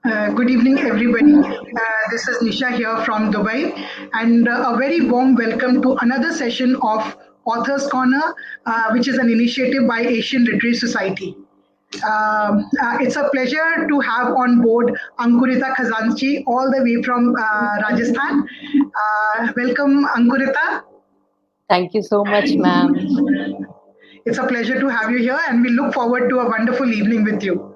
Good evening, everybody. This is Nisha here from Dubai, and a very warm welcome to another session of Authors Corner, which is an initiative by Asian Literary Society. It's a pleasure to have on board Ankurita Khajanchi, all the way from Rajasthan. Welcome, Ankurita. Thank you so much, ma'am. It's a pleasure to have you here, and we look forward to a wonderful evening with you.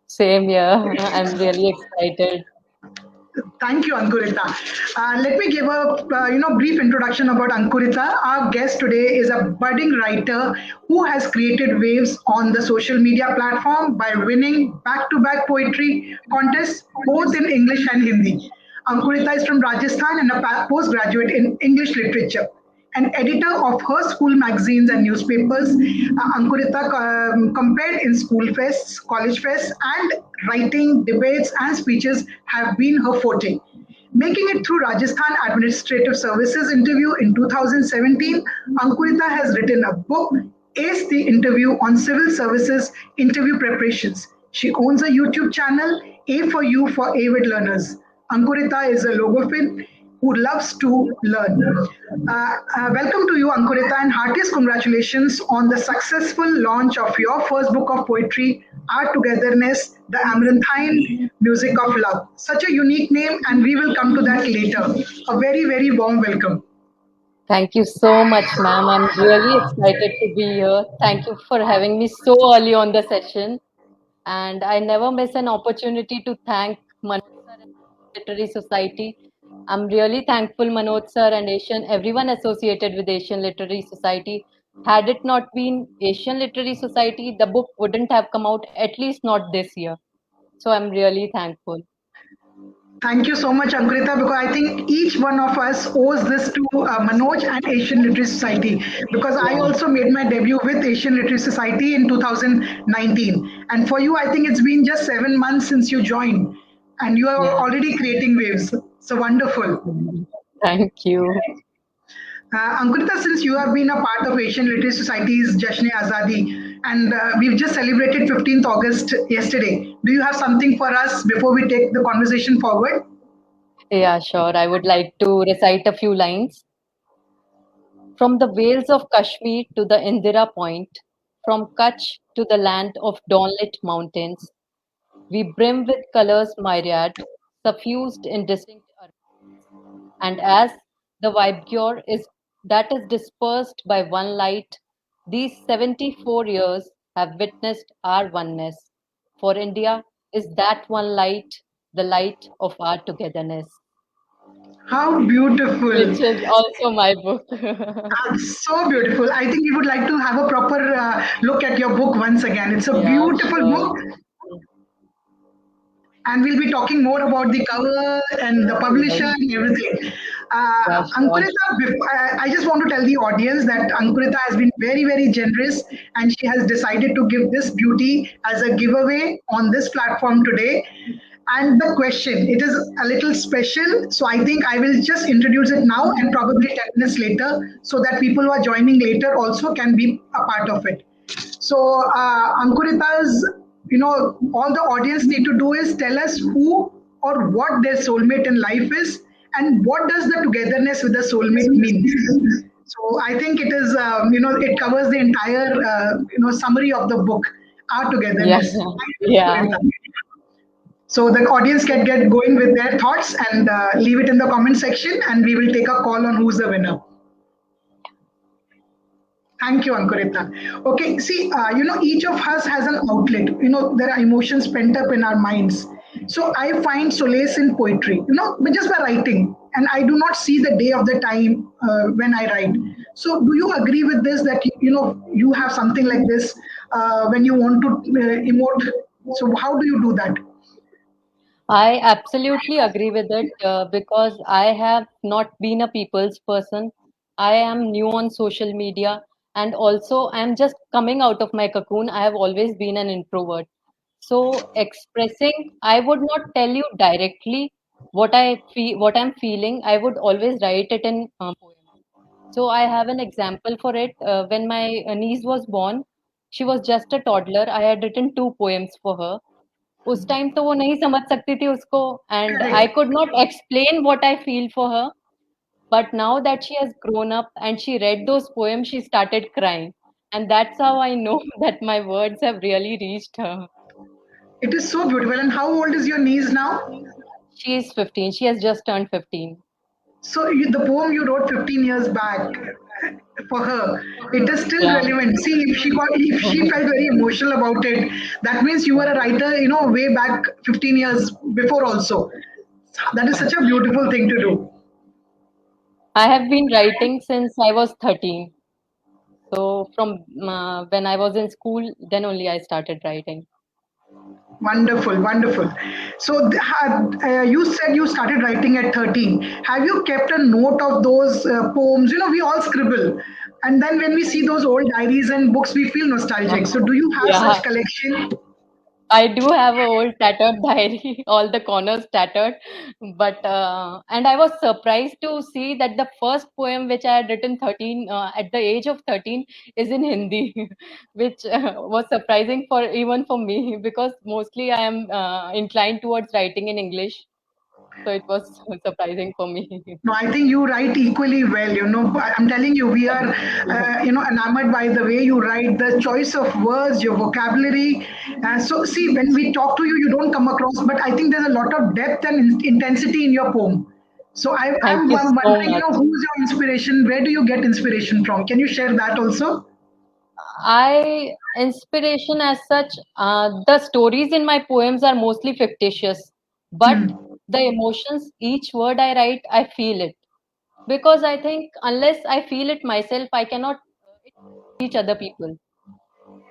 Same here. I'm really excited. Thank you, Ankurita. Let me give a brief introduction about Ankurita. Our guest today is a budding writer who has created waves on the social media platform by winning back-to-back poetry contests both in English and Hindi. Ankurita is from Rajasthan and a postgraduate in English literature. An editor of her school magazines and newspapers, Ankurita compared in school fests, college fests, and writing, debates, and speeches have been her forte. Making it through Rajasthan Administrative Services interview in 2017, Ankurita has written a book, Ace the Interview on Civil Services Interview Preparations. She owns a YouTube channel, A for You for Avid Learners. Ankurita is a logophile who loves to learn. Welcome to you, Ankurita, and heartiest congratulations on the successful launch of your first book of poetry, Our Togetherness, the Amaranthine Music of Love. Such a unique name, and we will come to that later. A very, very warm welcome. Thank you so much, ma'am. I'm really excited to be here. Thank you for having me so early on the session. And I never miss an opportunity to thank Manoj sir and Literary Society. I'm really thankful, Manoj sir and everyone associated with Asian Literary Society. Had it not been Asian Literary Society, the book wouldn't have come out, at least not this year. So I'm really thankful. Thank you so much, Ankurita, because I think each one of us owes this to Manoj and Asian Literary Society. Because I Yeah. also made my debut with Asian Literary Society in 2019. And for you, I think it's been just 7 months since you joined, and you are Yeah. already creating waves. So wonderful. Mhm. Thank you. Ankurita, since you have been a part of Asian Literary Society's Jashne Azadi, and we've just celebrated 15th August yesterday, do you have something for us before we take the conversation forward? Yeah, sure. I would like to recite a few lines. From the vales of Kashmir to the Indira Point, from Kutch to the land of dawnlit mountains, we brim with colors myriad, suffused in distinct arrangements. And as the Vibgyor is that is dispersed by one light, these 74 years have witnessed our oneness. For India is that one light, the light of our togetherness, How beautiful. which is also my book. So beautiful. I think we would like to have a proper look at your book once again. It's a Yeah, beautiful sure. book, and we'll be talking more about the cover and the publisher Yes, and everything. yeah, sure. Ankurita, I just want to tell the audience that Ankurita has been very, very generous, and she has decided to give this beauty as a giveaway on this platform today. And the question, it is a little special, so I think I will just introduce it now and probably 10 minutes later, so that people who are joining later also can be a part of it. So, Ankurita's, all the audience need to do is tell us who or what their soulmate in life is, and what does the togetherness with the soulmate means. So, I think it is, it covers the entire, summary of the book, Our Yeah, Togetherness. yeah. So the audience can get going with their thoughts and leave it in the comment section, and we will take a call on who's the winner. Thank you, Ankurita. Okay, see, each of us has an outlet. There are emotions pent up in our minds. So I find solace in poetry, but just by writing. And I do not see the day of the time when I write. So do you agree with this that, you have something like this when you want to emote? So how do you do that? I absolutely agree with it because I have not been a people's person. I am new on social media and also I'm just coming out of my cocoon. I have always been an introvert. So expressing, I would not tell you directly what I feel, what I'm feeling. I would always write it in poems. So I have an example for it. When my niece was born, she was just a toddler. I had written two poems for her. उस time तो वो नहीं समझ सकती थी उसको, and I Correct. could not explain what I feel for her. But now that she has grown up and she read those poems, she started crying. And that's how I know that my words have really reached her. It is so beautiful. And how old is your niece now? She is 15. She has just turned 15. So the poem you wrote 15 years back for her, it is still Yeah. relevant. See, if she felt very emotional about it, that means you were a writer, way back 15 years before also. That is such a beautiful thing to do. I have been writing since I was 13. So from when I was in school, then only I started writing. Wonderful, wonderful. So you said you started writing at 13. Have you kept a note of those poems? We all scribble. And then when we see those old diaries and books, we feel nostalgic. So do you have Yeah. such collection? I do have a old tattered diary, all the corners tattered. But and I was surprised to see that the first poem which I had written 13 at the age of 13 is in Hindi, which was surprising for even for me because mostly I am inclined towards writing in English. So it was surprising for me. No, I think you write equally well. I'm telling you, we are, enamored by the way you write, the choice of words, your vocabulary. So, see, when we talk to you, you don't come across, but I think there's a lot of depth and intensity in your poem. So, Thank I'm you so wondering, much. who's your inspiration? Where do you get inspiration from? Can you share that also? I inspiration as such, the stories in my poems are mostly fictitious, but Hmm. the emotions, each word I write, I feel it. Because I think unless I feel it myself, I cannot teach other people.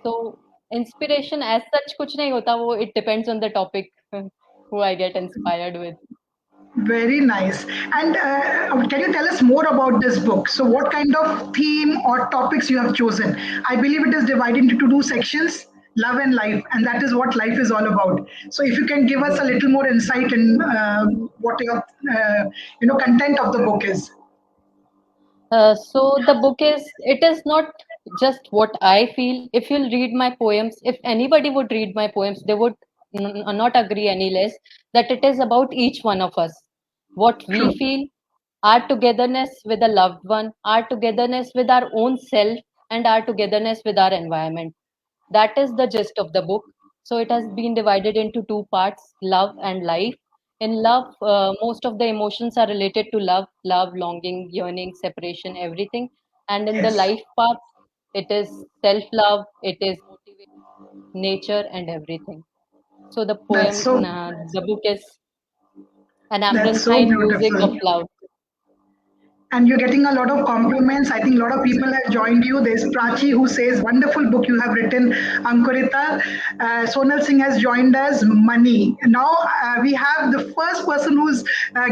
So inspiration as such कुछ नहीं होता वो it depends on the topic who I get inspired with. Very nice. And can you tell us more about this book? So, what kind of theme or topics you have chosen? I believe it is divided into two sections, love and life, and that is what life is all about. So, if you can give us a little more insight in what your content of the book is. So the book is, it is not just what I feel. If you'll read my poems, if anybody would read my poems, they would not agree any less that it is about each one of us. What we True. feel, our togetherness with a loved one, our togetherness with our own self, and our togetherness with our environment. That is the gist of the book. So it has been divided into two parts, love and life. In love, most of the emotions are related to love, longing, yearning, separation, everything. And in the Yes. life part, it is self love, it is motivation, nature, and everything. So That's so the book is an that's so amaranthine music of beautiful. love. And you're getting a lot of compliments. I think a lot of people have joined you. There's Prachi who says, wonderful book you have written, Ankurita. Sonal Singh has joined us, Money. Now we have the first person who's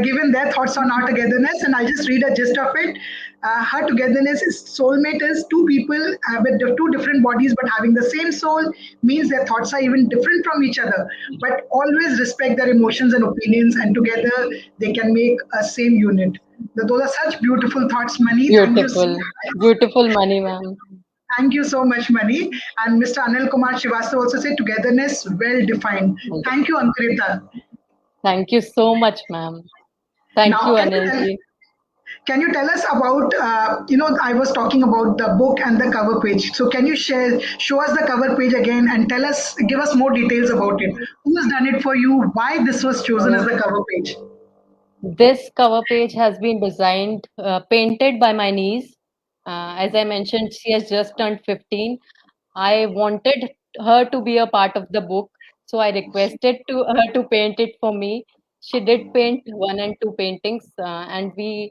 given their thoughts on our togetherness, and I'll just read a gist of it. Her togetherness is soulmate is two people with two different bodies but having the same soul means their thoughts are even different from each other, but always respect their emotions and opinions, and together they can make a same unit. Those are such beautiful thoughts, Mani. Thank you so Beautiful, much. beautiful money, ma'am. Thank you so much, Mani. And Mr. Anil Kumar Srivastava also said togetherness well defined. Thank you, Ankurita. Thank you so much, ma'am. Thank Now, you, Anilji. can you tell us about, I was talking about the book and the cover page. So can you show us the cover page again and give us more details about it? Who has done it for you? Why this was chosen as Uh, the cover page? this cover page has been designed, painted by my niece. As I mentioned, she has just turned 15. I wanted her to be a part of the book, so I requested to her to paint it for me. She did paint one and two paintings, and we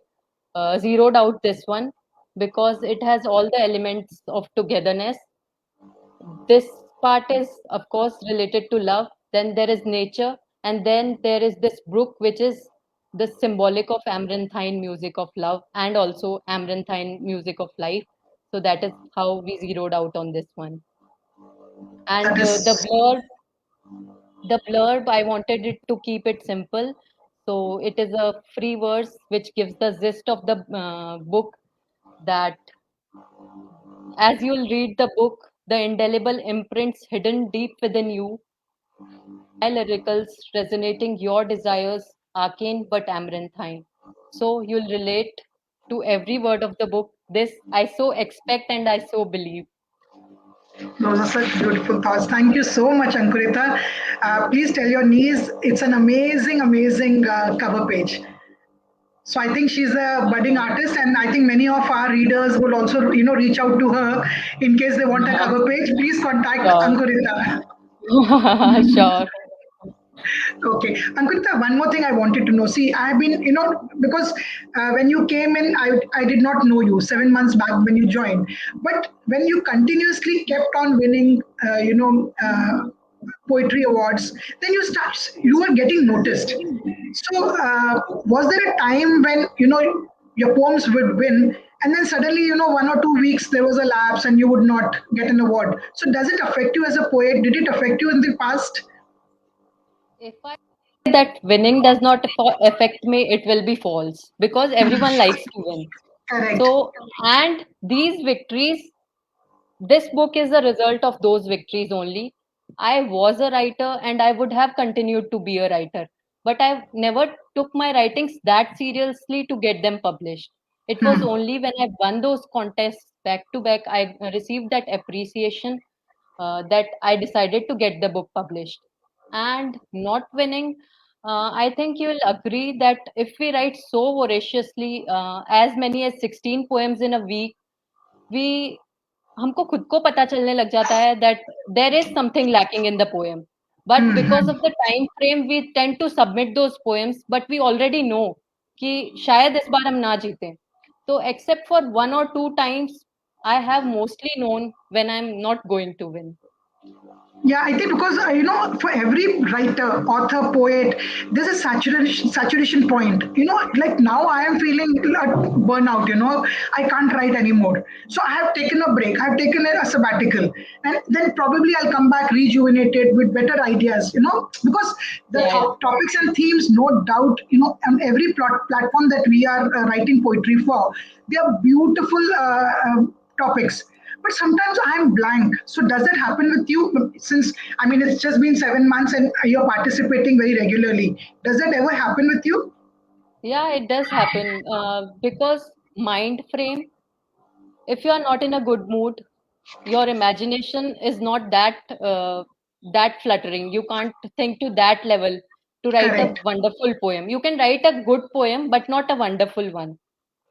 zeroed out this one because it has all the elements of togetherness. This part is, of course, related to love. Then there is nature, and then there is this brook, which is the symbolic of amaranthine music of love and also amaranthine music of life. So that is how we zeroed out on this one. That And is the blurb, I wanted it to keep it simple. So it is a free verse which gives the gist of the book, that as you'll read the book, the indelible imprints hidden deep within you My lyricals resonating your desires, arcane but amaranthine. So you'll relate to every word of the book. This I so expect and I so believe. Those are such beautiful thoughts. Thank you so much, Ankurita. Please tell your niece it's an amazing, amazing cover page. So I think she's a budding artist, and I think many of our readers will also, reach out to her in case they want a cover page. Please contact Sure. Ankurita. Sure. Okay, Ankurita, one more thing I wanted to know. See, I've been, because when you came in, I did not know you 7 months back when you joined. But when you continuously kept on winning, poetry awards, then you were getting noticed. So, was there a time when your poems would win, and then suddenly, 1 or 2 weeks there was a lapse, and you would not get an award? So, does it affect you as a poet? Did it affect you in the past? If I say that winning does not affect me, it will be false because everyone likes to win. Correct. So, and these victories, this book is the result of those victories only. I was a writer and I would have continued to be a writer, but I never took my writings that seriously to get them published. It was Hmm. only when I won those contests back to back, I received that appreciation that I decided to get the book published. And not winning, I think you'll agree that if we write so voraciously, as many as 16 poems in a week, we हमको खुद को पता चलने लग जाता है that there is something lacking in the poem. But Hmm. because Hmm. of the time frame, we tend to submit those poems, but we already know कि शायद इस बार हम ना जीतें. So except for 1 or 2 times, I have mostly known when I'm not going to win. Yeah, I think because for every writer, author, poet, there's a saturation point. Like now I am feeling a burnout. I can't write anymore. So I have taken a break. I've taken a sabbatical, and then probably I'll come back rejuvenated with better ideas. Because the Yeah, yeah. topics and themes, no doubt, on every platform that we are writing poetry for, they are beautiful topics, but sometimes I'm blank. So does that happen with you? Since I mean it's just been 7 months and you're participating very regularly. Does that ever happen with you? Yeah, it does happen because mind frame, if you are not in a good mood, your imagination is not that fluttering. You can't think to that level to write a Correct. wonderful poem. You can write a good poem but not a wonderful one.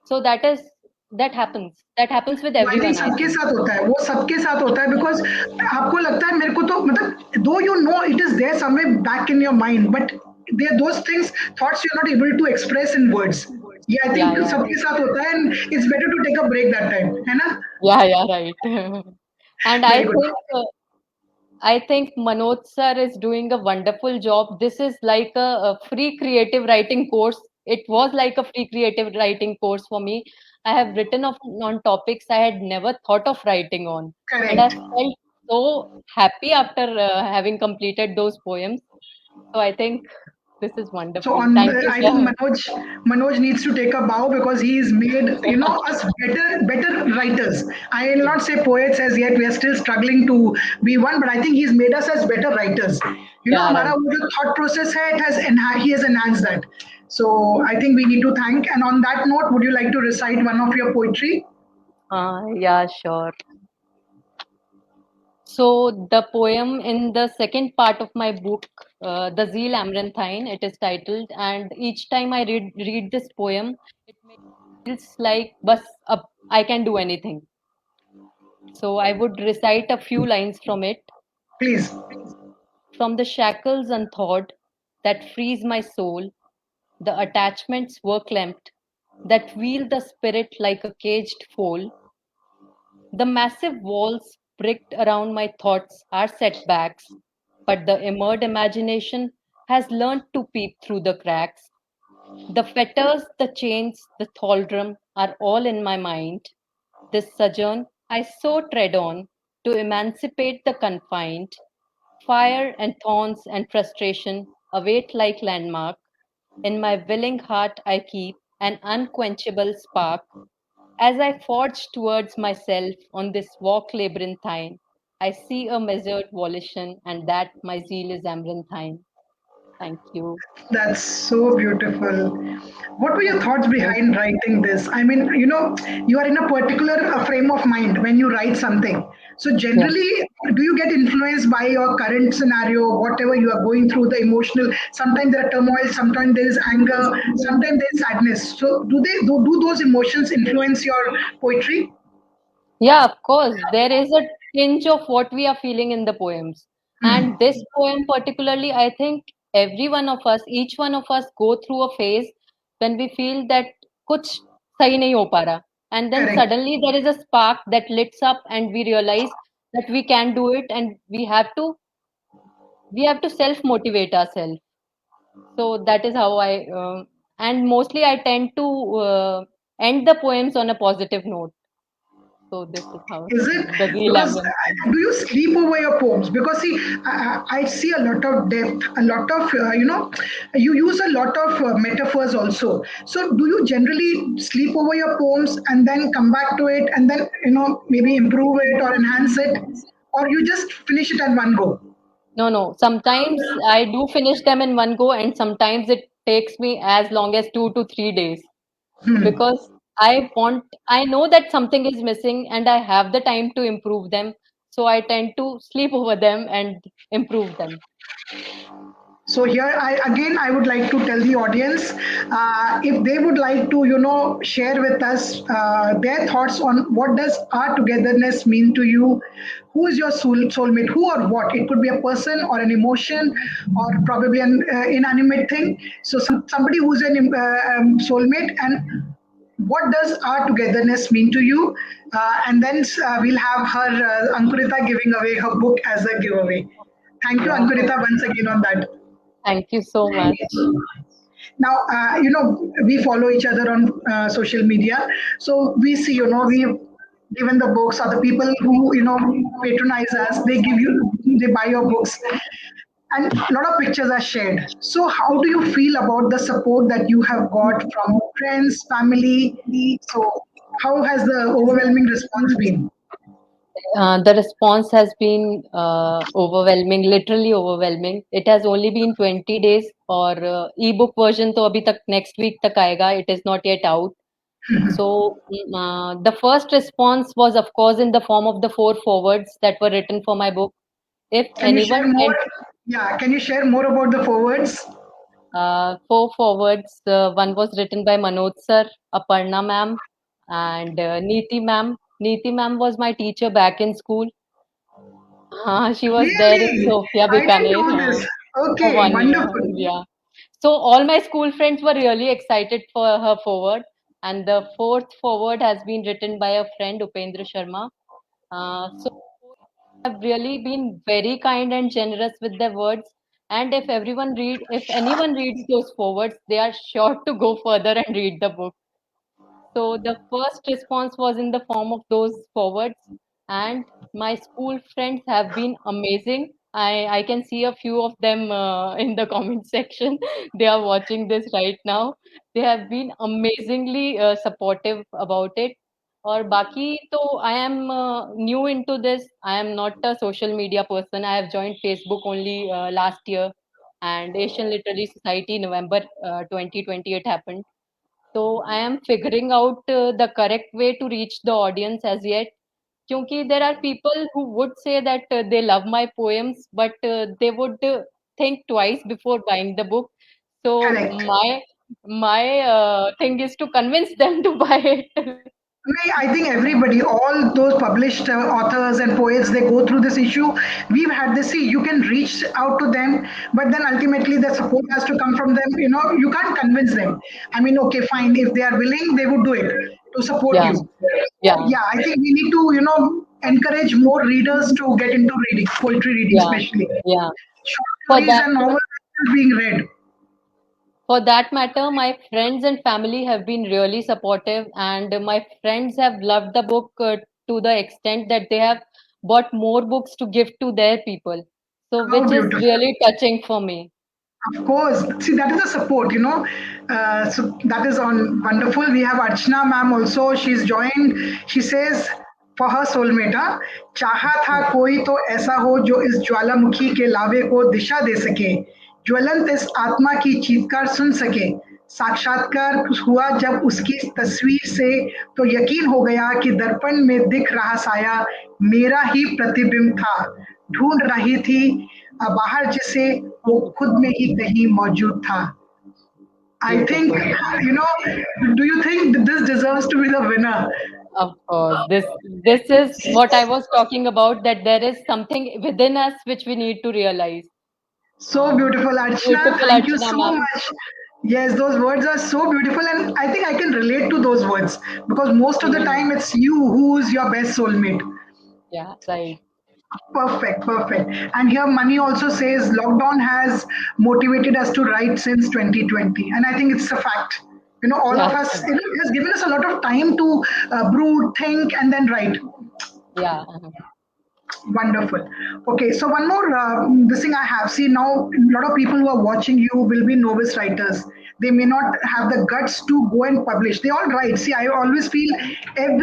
So that happens with वो I think everyone, I सबके think. साथ होता है, वो सबके साथ होता है, बिकॉज आपको लगता है, मेरे को तो मतलब दो it is there somewhere back in your mind, but there those things thoughts you are not able to express in words. ये आई Yeah, थिंक yeah, सबके साथ होता है, and it's better to take a break that time, है ना? yeah, yeah, right. And very good. I think Manoj sir is doing a wonderful job. This is like a free creative writing course. It was like a free creative writing course for me. I have written on topics I had never thought of writing on, and I Correct. felt so happy after having completed those poems. So I think this is So wonderful. on, Thank you, I think sir. Manoj needs to take a bow because he's made us better writers. I will not say poets as yet. We are still struggling to be one, but I think he's made us as better writers. Yeah, हमारा right. वो जो thought process है, he has enhanced that. So I think we need to thank. And on that note, would you like to recite one of your poetry? Yeah, sure. So the poem in the second part of my book, The Zeal Amaranthine, it is titled, and each time I read this poem, it makes me feels like bus up I can do anything. So I would recite a few lines from it. Please. From the shackles unthawed that freeze my soul, the attachments were clamped that wheel the spirit like a caged foal. The massive walls bricked around my thoughts are setbacks, but the immersed imagination has learned to peep through the cracks. The fetters, the chains, the thraldom are all in my mind. This sojourn I so tread on to emancipate the confined. Fire and thorns and frustration await like landmark. In my willing heart I keep an unquenchable spark as I forge towards myself on this walk labyrinthine. I see a measured volition, and that my zeal is amaranthine. Thank you. That's so beautiful. What were your thoughts Thank behind writing this? I mean, you are in a particular frame of mind when you write something. So, Yeah. generally, do you get influenced by your current scenario, whatever you are going through, the emotional? Sometimes there are turmoil, sometimes there is anger, sometimes there is sadness. So, do those emotions influence your poetry? Yeah, of course. There is a tinge of what we are feeling in the poems. And this poem, particularly, I think every one of us, each one of us, go through a phase when we feel that kuch sahi nahi ho pa raha. And then Correct. suddenly there is a spark that lights up, and we realize that we can do it, and we have to self motivate ourselves. So that is how and mostly I tend to end the poems on a positive note. So this is how Is it the real because Amaranthine. do you sleep over your poems? Because see, I see a lot of depth, a lot of you use a lot of metaphors also. So do you generally sleep over your poems and then come back to it and then maybe improve it or enhance it, or you just finish it at one go? No, no. Sometimes I do finish them in one go, and sometimes it takes me as long as 2 to 3 days because I know that something is missing and I have the time to improve them. So I tend to sleep over them and improve them. So here, I would like to tell the audience if they would like to share with us their thoughts on what does our togetherness mean to you. Who is your soulmate? Who or what? It could be a person or an emotion or probably an inanimate thing. So somebody who's an soulmate, and what does our togetherness mean to you? And then we'll have her Ankurita giving away her book as a giveaway. Thank you, Yeah. Ankurita, once again on that. Thank you so much. Now, we follow each other on social media, so we see, we've given the books, or the people who patronize us, they buy your books, and a lot of pictures are shared. So, how do you feel about the support that you have got from friends, family? So, how has the overwhelming response been? The response has been overwhelming, literally overwhelming. It has only been 20 days और ebook version तो अभी तक next week तक आएगा. It is not yet out. So the first response was, of course, in the form of the four forwards that were written for my book. If Can you share anyone more? can, Yeah, can you share more about the forwards? four forwards. One was written by Manoj sir, Aparna ma'am, and Neeti ma'am. Neeti ma'am was my teacher back in school. She was there in Really? Sofia I didn't Bikaner know this. for Okay, 1 year. wonderful. Yeah. So all my school friends were really excited for her forward. And the fourth forward has been written by a friend, Upendra Sharma. So have really been very kind and generous with their words. And if anyone reads those forwards, they are sure to go further and read the book. So the first response was in the form of those forwards, and my school friends have been amazing. I can see a few of them in the comment section. They are watching this right now. They have been amazingly supportive about it. और बाकी तो I am new into this. I am not a social media person. I have joined Facebook only last year, and Asian Literary Society November 2020 it happened. So I am figuring out the correct way to reach the audience as yet. Because there are people who would say that they love my poems, but they would think twice before buying the book. So Correct. my thing is to convince them to buy it. I think everybody, all those published authors and poets, they go through this issue. We've had this. See, you can reach out to them, but then ultimately the support has to come from them. You can't convince them. I mean, okay, fine. If they are willing, they would do it to support Yeah, you. So, yeah, yeah, I think we need to, encourage more readers to get into reading, poetry reading, yeah, especially. yeah. Short For stories that and novels are still being read. For that matter, my friends and family have been really supportive, and my friends have loved the book to the extent that they have bought more books to give to their people. So, How which is beautiful. really touching for me. Of course. See, that is a support, so that is on wonderful. We have Archana ma'am also. She's joined. She says, For her soulmate, हाँ, चाहा था कोई तो ऐसा हो जो इस ज्वालामुखी के लावे को दिशा दे सके, ज्वलंत इस आत्मा की चीत्कार सुन सके। साक्षात्कार हुआ जब उसकी तस्वीर से, तो यकीन हो गया कि दर्पण में दिख रहा साया मेरा ही प्रतिबिंब था। ढूंढ रही थी बाहर जिसे, वो खुद में ही कहीं मौजूद था। I think, Beautiful. do you think that this deserves to be the winner? Of course, this is what I was talking about, that there is something within us which we need to realize. So beautiful, Archana. Beautiful, Thank you Archana so ma'am. much. Yes, those words are so beautiful, and I think I can relate to those words because most of the Mm, time it's you who's your best soulmate. yeah, right. Perfect, perfect. And here, Money also says lockdown has motivated us to write since 2020, and I think it's a fact. All of Yeah, us, it has given us a lot of time to brood, think, and then write. yeah. Wonderful. Okay, so one more this thing I have. See, now a lot of people who are watching you will be novice writers. They may not have the guts to go and publish. They all write. See, I always feel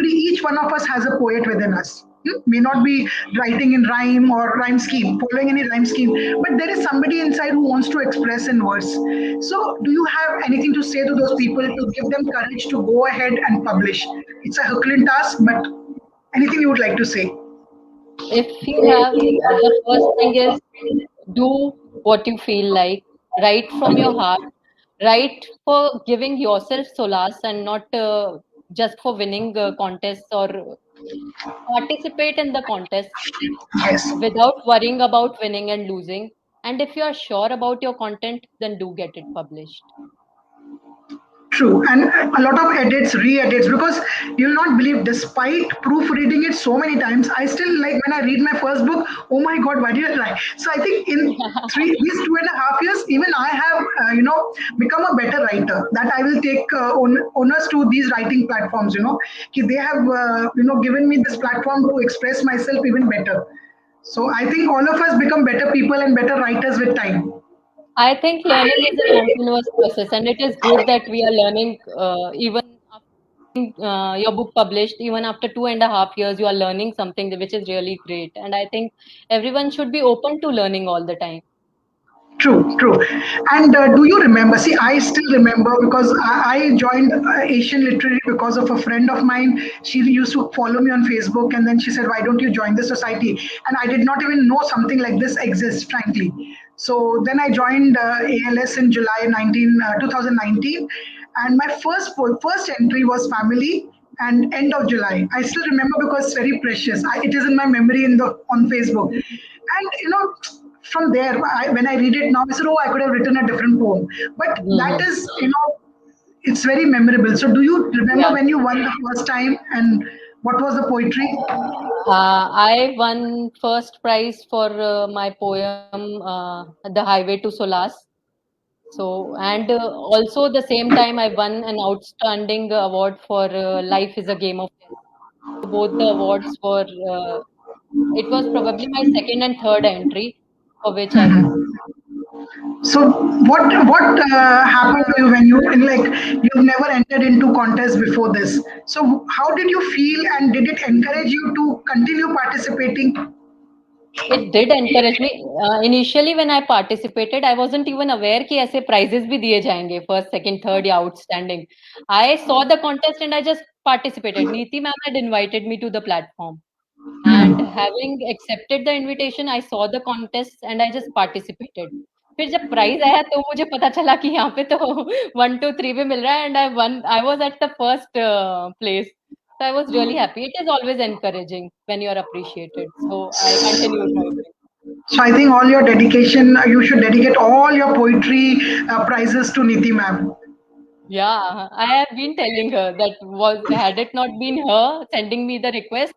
each one of us has a poet within us. May not be writing in rhyme or rhyme scheme, following any rhyme scheme, but there is somebody inside who wants to express in verse. So, do you have anything to say to those people to give them courage to go ahead and publish? It's a Herculean task, but anything you would like to say? If you have, the first thing is do what you feel like, write from your heart, write for giving yourself solace and not just for winning contests, or participate in the contest Yes. without worrying about winning and losing. And if you are sure about your content, then do get it published. True, and a lot of edits, re-edits, because you'll not believe, despite proofreading it so many times, I still like when I read my first book. Oh my God, why did I write? So I think in these 2.5 years, even I have, become a better writer. That I will take onus to these writing platforms. They have, given me this platform to express myself even better. So I think all of us become better people and better writers with time. I think learning is a continuous process, and it is good that we are learning even after your book published, even after 2.5 years, you are learning something which is really great. And I think everyone should be open to learning all the time. True, true. And do you remember? See, I still remember because I joined Asian Literary because of a friend of mine. She used to follow me on Facebook, and then she said, "Why don't you join the society?" And I did not even know something like this exists, frankly. So then I joined ALS in July 2019, and my first entry was family and end of July. I still remember because it's very precious. It is in my memory on Facebook, and from there, when I read it now, I said, "Oh, I could have written a different poem." But that Mhm. is, it's very memorable. So, do you remember Yeah. when you won the first time and what was the poetry? I won first prize for my poem, The Highway to Solace. So, and also the same time, I won an outstanding award for Life is a Game of Chess. So both the awards were, it was probably my second and third entry for which I won. So, what happened to you when you've never entered into contests before this? So, how did you feel, and did it encourage you to continue participating? It did encourage me. Initially, when I participated, I wasn't even aware कि ऐसे prizes भी दिए जाएंगे, first, second, third या outstanding. I saw the contest and I just participated. Neeti ma'am had invited me to the platform. And having accepted the invitation, I saw the contest and I just participated. फिर जब prize आया तो मुझे पता चला कि यहाँ पे तो 1 2 3 भी मिल रहा है, and I was at the first place. So I was really happy. It is always encouraging when you are appreciated. So I continued writing. So, I think all your dedication, you should dedicate all your poetry prizes to Niti ma'am. Yeah, I have been telling her that was had it not been her sending me the request,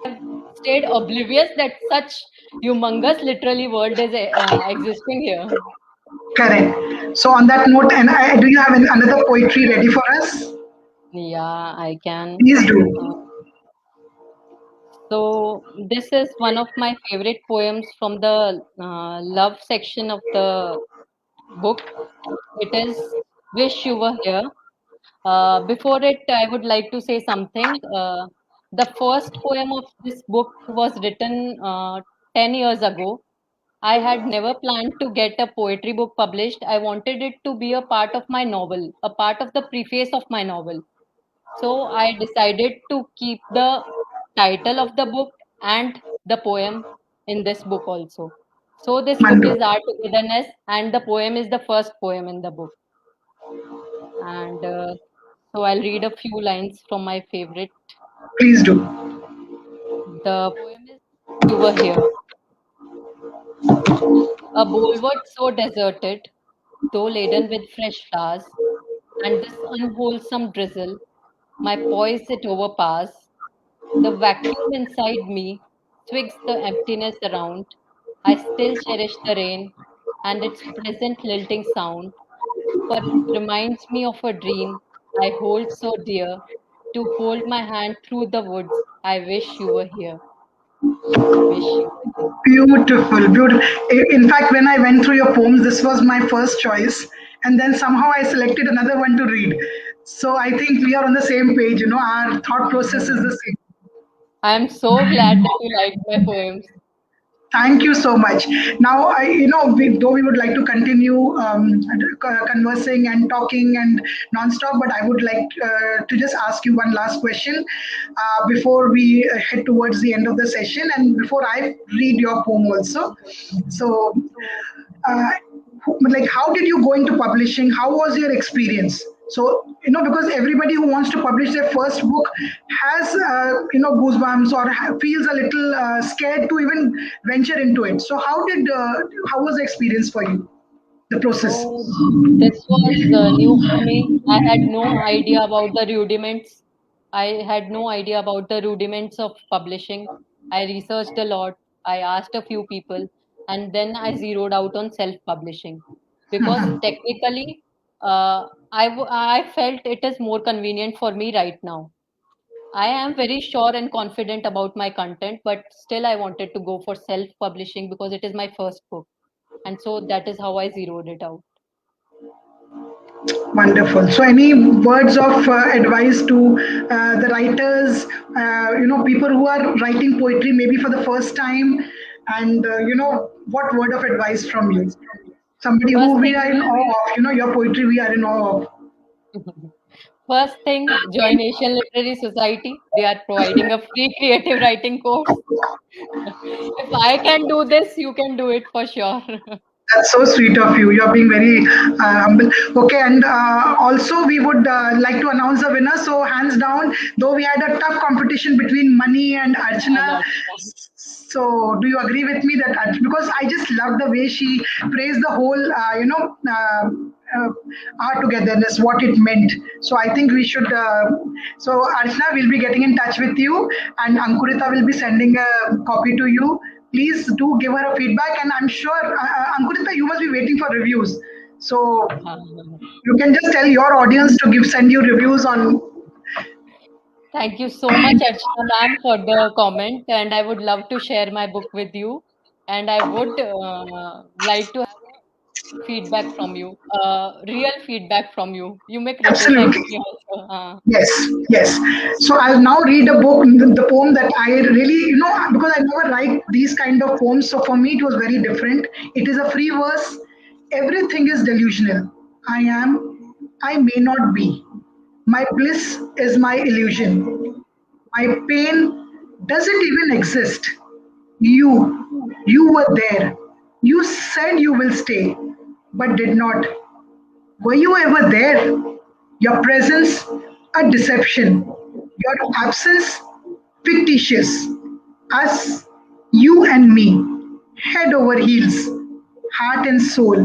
I've stayed oblivious that such humongous literally world is existing here. Correct. So, on that note, and do you have another poetry ready for us? Yeah, I can. Please Uh, do. so this is one of my favorite poems from the love section of the book. It is "Wish You Were Here." Before it, I would like to say something. The first poem of this book was written 10 years ago. I had never planned to get a poetry book published. I wanted it to be a part of my novel, a part of the preface of my novel. So I decided to keep the title of the book and the poem in this book also. So this book is Wonderful. Our Togetherness, and the poem is the first poem in the book. And so I'll read a few lines from my favorite. Please do. The poem is You Were Here. A boulevard so deserted, though laden with fresh flowers, and this unwholesome drizzle, my poise it overpass. The vacuum inside me twigs the emptiness around. I still cherish the rain and its present lilting sound, for it reminds me of a dream I hold so dear. To hold my hand through the woods, I wish you were here. Wish you were here. Beautiful, beautiful. In fact, when I went through your poems, this was my first choice. And then somehow I selected another one to read. So I think we are on the same page, our thought process is the same. I am so glad that you liked my poems. Thank you so much. Now, though we would like to continue conversing and talking and nonstop, but I would like to just ask you one last question before we head towards the end of the session and before I read your poem also. So, uh, like, how did you go into publishing? How was your experience? So, because everybody who wants to publish their first book has goosebumps or feels a little scared to even venture into it. So how was the experience for you, the process? So this was new for me. I had no idea about the rudiments. I had no idea about the rudiments of publishing. I researched a lot. I asked a few people, and then I zeroed out on self-publishing because technically, I felt it is more convenient for me right now. I am very sure and confident about my content, but still I wanted to go for self-publishing because it is my first book. And so that is how I zeroed it out. Wonderful. So, any words of advice to the writers, people who are writing poetry maybe for the first time, and what word of advice from you? Somebody who First we thing, are in awe of, your poetry we are in awe of. first thing, join Asian Literary Society. They are providing a free creative writing course. If I can do this, you can do it for sure. That's so sweet of you. You're being very humble. Okay, and also we would like to announce the winner. So hands down, though we had a tough competition between Mani and And Archana. So do you agree with me that because I just love the way she praised the whole, our togetherness, what it meant. So I think we should. So Archana will be getting in touch with you, and Ankurita will be sending a copy to you. Please do give her a feedback, and I'm sure Ankurita, you must be waiting for reviews. So you can just tell your audience to send you reviews on. thank you so much, Archana ma'am, for the comment. And I would love to share my book with you. And I would like to have a feedback from you, real feedback from you. You may criticize Absolutely. me also. Yes, yes. So I'll now read a book, the poem that I really, because I never write these kind of poems. So for me, it was very different. It is a free verse. Everything is delusional. I am, I may not be. My bliss is my illusion. My pain doesn't even exist. You were there. You said you will stay, but did not. Were you ever there? Your presence, a deception. Your absence, fictitious. Us, you and me, head over heels, heart and soul,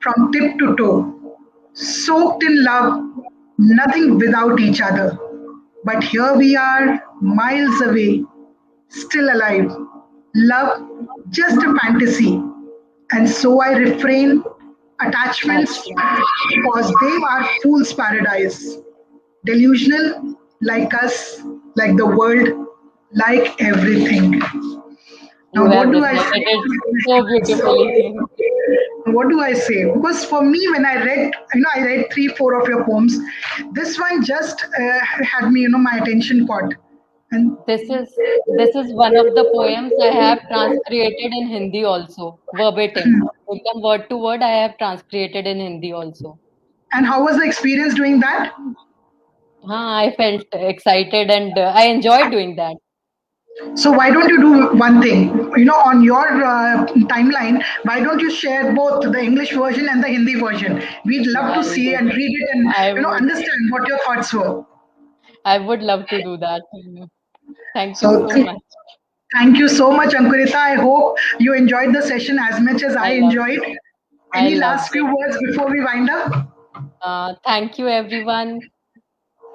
from tip to toe, soaked in love, nothing without each other. But here we are, miles away, still alive. Love, just a fantasy. And so I refrain attachments Acha. because they are fool's paradise. Delusional, like us, like the world, like everything. You Now, have what do I recited say? it so beautifully. What do I say? Because for me, when I read, I read three, four of your poems. This one just had me, my attention caught. And This is one of the poems I have transcreated in Hindi also, verbatim. Ekdam word to word, I have transcreated in Hindi also. and how was the experience doing that? I felt excited and I enjoyed doing that. So why don't you do one thing? On your timeline, why don't you share both the English version and the Hindi version? We'd Yeah, love to I'll see do and that. read it and I would understand what your thoughts were. I would love to do that. Thank you So so much. thank you so much, Ankurita. I hope you enjoyed the session as much as I I loved enjoyed. it. I Any loved last few it. words before we wind up? Thank you, everyone.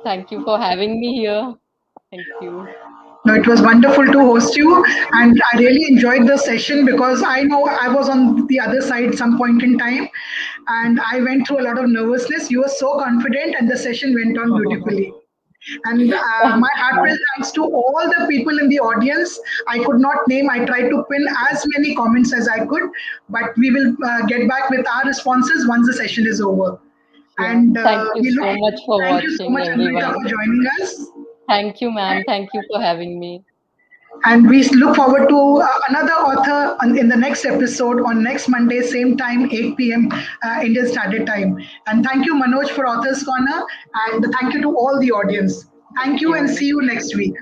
Thank you for having me here. Thank you. No, it was wonderful to host you, and I really enjoyed the session because I know I was on the other side some point in time, and I went through a lot of nervousness. You were so confident, and the session went on beautifully. And Thank my heartfelt you. thanks to all the people in the audience. I could not name. I tried to pin as many comments as I could, but we will get back with our responses once the session is over. Sure. And Thank you we look. so much for Thank you so watching, much, Anvita, everyone. for joining us. Thank you, ma'am. Thank you for having me. And we look forward to another author in the next episode on next Monday, same time, 8 p.m. Indian Standard Time. And thank you, Manoj, for Author's Corner. And thank you to all the audience. Thank Thank you and you. see you next week.